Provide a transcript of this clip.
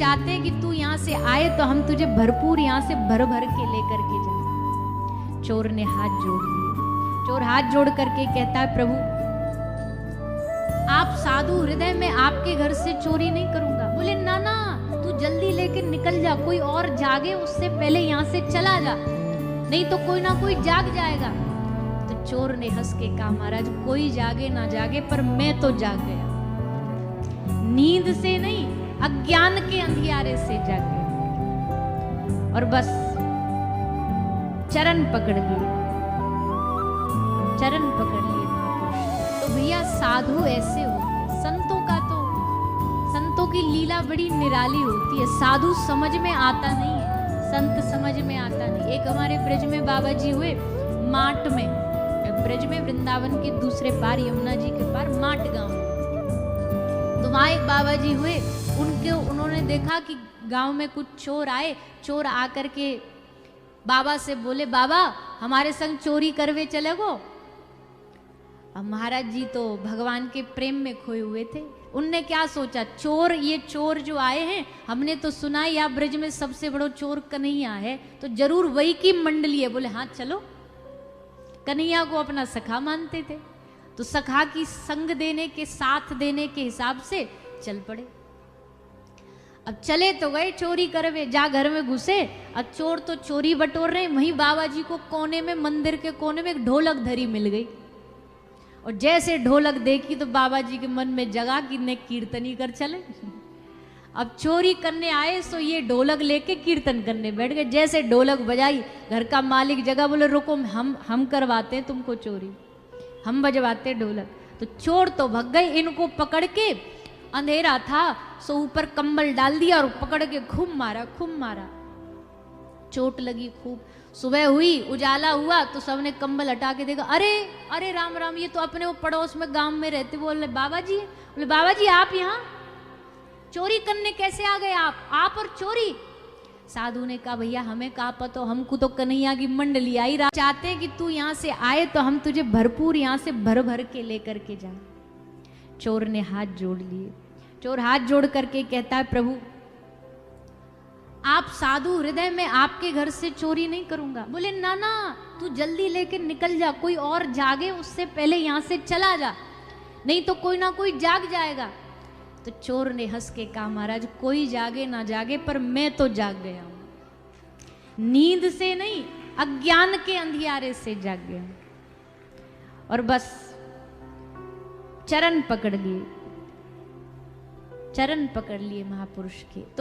चाहते हैं कि तू यहाँ से आए तो हम तुझे भरपूर यहाँ से भर भर के लेकर के जाए। चोर ने हाथ जोड़ लिए। चोर हाथ जोड़ करके कहता है, प्रभु आप साधु हृदय में आपके घर से चोरी नहीं करूंगा। बोले ना ना, तू जल्दी लेके निकल जा, कोई और जागे उससे पहले यहाँ से चला जा, नहीं तो कोई ना कोई जाग जाएगा। तो चोर ने हंस के कहा, महाराज कोई जागे ना जागे पर मैं तो जाग गया। नींद से नहीं, अज्ञान के अंधियारे से जाग गया। और बस चरण पकड़ लिए, चरण पकड़ लिए महापुरुष। तो भैया साधु ऐसे हो, संतों का तो, संतों की लीला बड़ी निराली होती है। साधु समझ में आता नहीं है, संत समझ में आता नहीं। एक हमारे ब्रज में बाबा जी हुए, माट में, ब्रज में वृंदावन के दूसरे पार, यमुना जी के पार माट गांव। तो वहां एक बाबा जी हुए, उन्होंने देखा कि गांव में कुछ चोर आए। चोर आकर के बाबा से बोले, बाबा हमारे संग चोरी करवे चले गो। अब महाराज जी तो भगवान के प्रेम में खोए हुए थे। उनने क्या सोचा, चोर, ये चोर जो आए हैं, हमने तो सुना या ब्रज में सबसे बड़ो चोर कन्हैया है, तो जरूर वही की मंडली है। बोले हाँ चलो। कन्हैया को अपना सखा मानते थे, तो सखा की संग देने के, साथ देने के हिसाब से चल पड़े। अब चले तो गए चोरी करवे, जा घर में घुसे। अब चोर तो चोरी बटोर रहे, वहीं बाबा जी को कोने में, मंदिर के कोने में एक ढोलक धरी मिल गई। और जैसे ढोलक देखी तो बाबा जी के मन में जगा कि ने कीर्तनी कर चले। अब चोरी करने आए सो ये ढोलक लेके कीर्तन करने बैठ गए। जैसे ढोलक बजाई, घर का मालिक जगा, बोले रुको, हम करवाते हैं तुमको चोरी, हम बजवाते ढोलक। तो चोर तो भग गए, इनको पकड़ के, अंधेरा था सो ऊपर कंबल डाल दिया और पकड़ के खूब मारा, खूब मारा। चोट लगी खूब। सुबह हुई, उजाला हुआ तो सबने कंबल हटा के देखा, अरे अरे राम राम, ये तो अपने वो पड़ोस में गांव में रहते। बोले बाबा जी, बोले बाबा जी आप यहाँ चोरी करने कैसे आ गए? आप और चोरी? साधु ने कहा, भैया हमें कहा पता, हमको तो कन्हैया की मंडली आई, चाहते हैं कि तू यहाँ से आए तो हम तुझे भरपूर यहाँ से भर भर के लेकर के जाए। चोर ने हाथ जोड़ लिए। चोर हाथ जोड़ करके कहता है, प्रभु आप साधु हृदय में आपके घर से चोरी नहीं करूंगा। बोले ना ना, तू जल्दी लेके निकल जा, कोई और जागे उससे पहले यहाँ से चला जा, नहीं तो कोई ना कोई जाग जाएगा। तो चोर ने हंस के कहा, महाराज कोई जागे ना जागे पर मैं तो जाग गया हूं। नींद से नहीं, अज्ञान के अंधियारे से जाग गया। और बस चरण पकड़ लिए, चरण पकड़ लिए महापुरुष के। तो